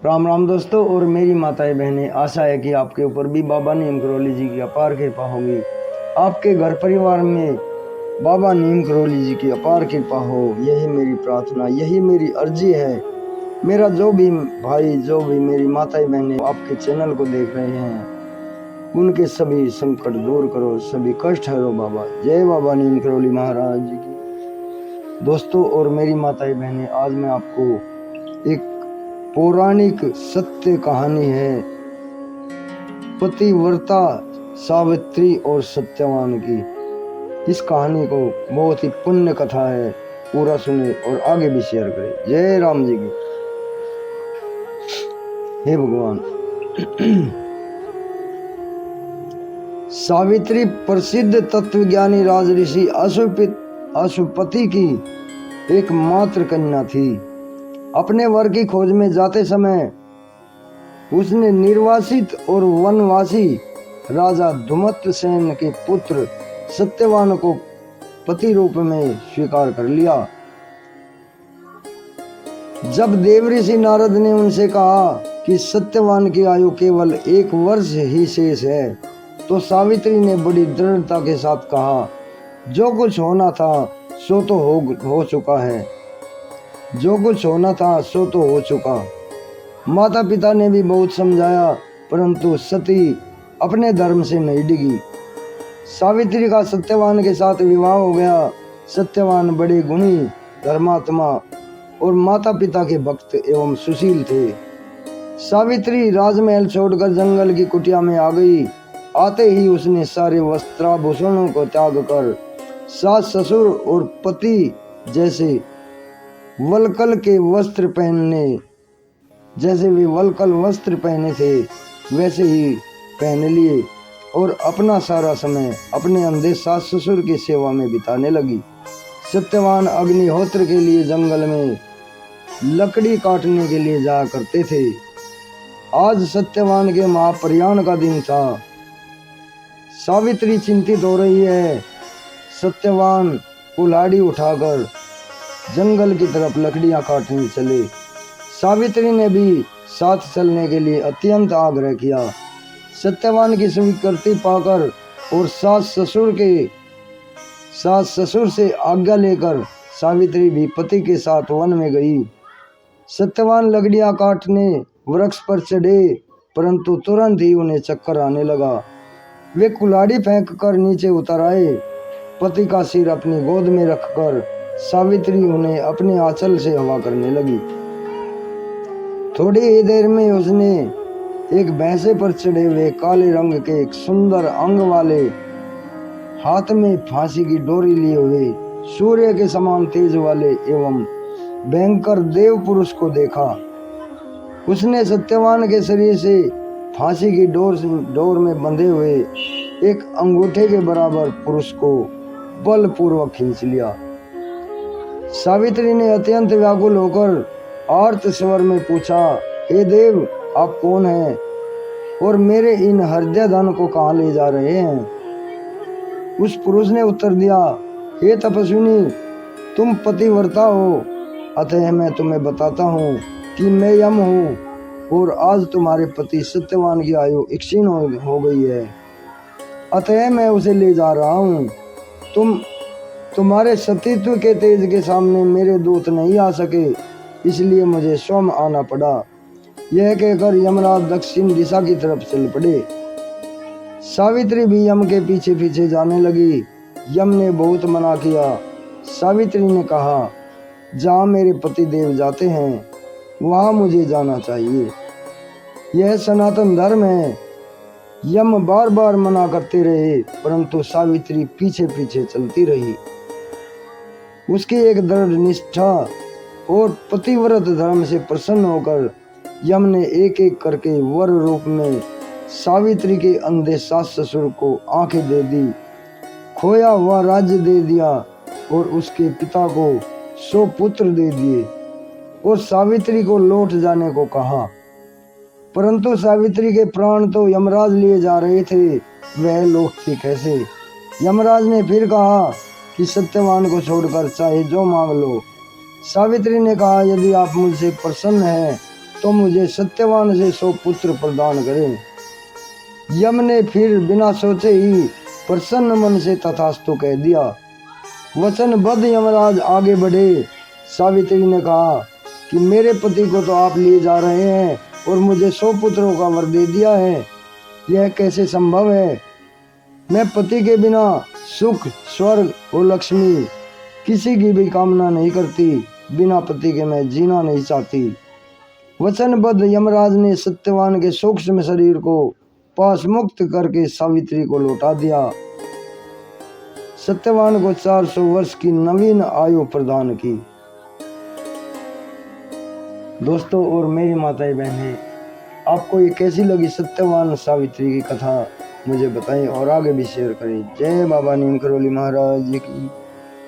राम राम दोस्तों और मेरी माताएं बहनें, आशा है कि आपके ऊपर भी बाबा नीम करोली जी की अपार कृपा होगी। आपके घर परिवार में बाबा नीम करोली जी की अपार कृपा हो, यही मेरी प्रार्थना, यही मेरी अर्जी है। मेरा जो भी भाई, जो भी मेरी माताएं बहनें आपके चैनल को देख रहे हैं, उनके सभी संकट दूर करो, सभी कष्ट हरो बाबा। जय बाबा नीम करोली महाराज जी की। दोस्तों और मेरी माताएं बहनें, आज मैं आपको एक पौराणिक सत्य कहानी है पतिव्रता सावित्री और सत्यवान की। इस कहानी को बहुत ही पुण्य कथा है, पूरा सुने और आगे भी शेयर करें। जय राम जी की। हे भगवान। सावित्री प्रसिद्ध तत्वज्ञानी राजऋषि अशुपति की एकमात्र कन्या थी। अपने वर की खोज में जाते समय उसने निर्वासित और वनवासी राजा धुमत्सेन के पुत्र सत्यवान को पति रूप में स्वीकार कर लिया। जब देवऋषि नारद ने उनसे कहा कि सत्यवान की आयु केवल 1 वर्ष ही शेष है, तो सावित्री ने बड़ी दृढ़ता के साथ कहा, जो कुछ होना था सो तो हो चुका है, जो कुछ होना था सो तो हो चुका। माता पिता ने भी बहुत समझाया, परंतु सती अपने धर्म से नहीं डिगी। सावित्री का सत्यवान के साथ विवाह हो गया। सत्यवान बड़े गुणी, धर्मात्मा और माता पिता के भक्त एवं सुशील थे। सावित्री राजमहल छोड़कर जंगल की कुटिया में आ गई। आते ही उसने सारे वस्त्राभूषणों को त्याग कर सास ससुर और पति जैसे वलकल के वस्त्र पहनने जैसे वे वलकल वस्त्र पहने थे वैसे ही पहन लिए और अपना सारा समय अपने अंधे सास ससुर की सेवा में बिताने लगी। सत्यवान अग्निहोत्र के लिए जंगल में लकड़ी काटने के लिए जाया करते थे। आज सत्यवान के महाप्रयाण का दिन था। सावित्री चिंतित हो रही है। सत्यवान कुल्हाड़ी उठाकर जंगल की तरफ लकड़ियां काटने चले। सावित्री ने भी साथ चलने के लिए अत्यंत आग्रह किया। सत्यवान की स्वीकृति पाकर और सास ससुर से आज्ञा लेकर सावित्री भी पति के साथ वन में गई। सत्यवान लकड़ियां काटने वृक्ष पर चढ़े, परंतु तुरंत ही उन्हें चक्कर आने लगा। वे कुल्हाड़ी फेंक कर नीचे उतर आए। पति का सिर अपनी गोद में रखकर सावित्री उन्हें अपने आंचल से हवा करने लगी। थोड़ी ही देर में उसने एक भैंसे पर चढ़े हुए काले रंग के एक सुंदर अंग वाले, हाथ में फांसी की डोरी लिए हुए, सूर्य के समान तेज वाले एवं भयंकर देव पुरुष को देखा। उसने सत्यवान के शरीर से फांसी की डोर में बंधे हुए एक अंगूठे के बराबर पुरुष को बलपूर्वक खींच लिया। सावित्री ने अत्यंत व्याकुल होकर आर्त स्वर में पूछा, हे देव, आप कौन हैं और मेरे इन हृदय धन को कहाँ ले जा रहे हैं? उस पुरुष ने उत्तर दिया, हे तपस्विनी, तुम पतिव्रता हो, अतः मैं तुम्हें बताता हूँ कि मैं यम हूँ और आज तुम्हारे पति सत्यवान की आयु क्षीण हो गई है, अतः मैं उसे ले जा रहा हूँ। तुम्हारे सतीत्व के तेज के सामने मेरे दूत नहीं आ सके, इसलिए मुझे स्वयं आना पड़ा। यह कहकर यमराज दक्षिण दिशा की तरफ चल पड़े। सावित्री भी यम के पीछे पीछे जाने लगी। यम ने बहुत मना किया। सावित्री ने कहा, जहाँ मेरे पति देव जाते हैं वहाँ मुझे जाना चाहिए, यह सनातन धर्म है। यम बार बार मना करते रहे, परंतु सावित्री पीछे पीछे चलती रही। उसकी एक दृढ़ निष्ठा और पतिव्रत धर्म से प्रसन्न होकर यम ने एक एक करके वर रूप में सावित्री के अंधे सास ससुर को आंखें दे दी, खोया हुआ राज्य दे दिया और उसके पिता को 100 पुत्र दे दिए और सावित्री को लौट जाने को कहा। परंतु सावित्री के प्राण तो यमराज लिए जा रहे थे, वह लौटती कैसे? यमराज ने फिर कहा कि सत्यवान को छोड़कर चाहे जो मांग लो। सावित्री ने कहा, यदि आप मुझसे प्रसन्न हैं तो मुझे सत्यवान से 100 पुत्र प्रदान करें। यम ने फिर बिना सोचे ही प्रसन्न मन से तथास्तु कह दिया। वचनबद्ध यमराज आगे बढ़े। सावित्री ने कहा कि मेरे पति को तो आप लिए जा रहे हैं और मुझे 100 पुत्रों का वर दे दिया है, यह कैसे संभव है? मैं पति के बिना सुख, स्वर्ग और लक्ष्मी किसी की भी कामना नहीं करती। बिना पति के मैं जीना नहीं चाहती। वचनबद्ध यमराज ने सत्यवान के सूक्ष्म शरीर को पास मुक्त करके सावित्री को लौटा दिया। सत्यवान को 400 वर्ष की नवीन आयु प्रदान की। दोस्तों और मेरी माताएं बहनें, आपको ये कैसी लगी सत्यवान सावित्री की कथा मुझे बताएं और आगे भी शेयर करें। जय बाबा नीम करोली महाराज की।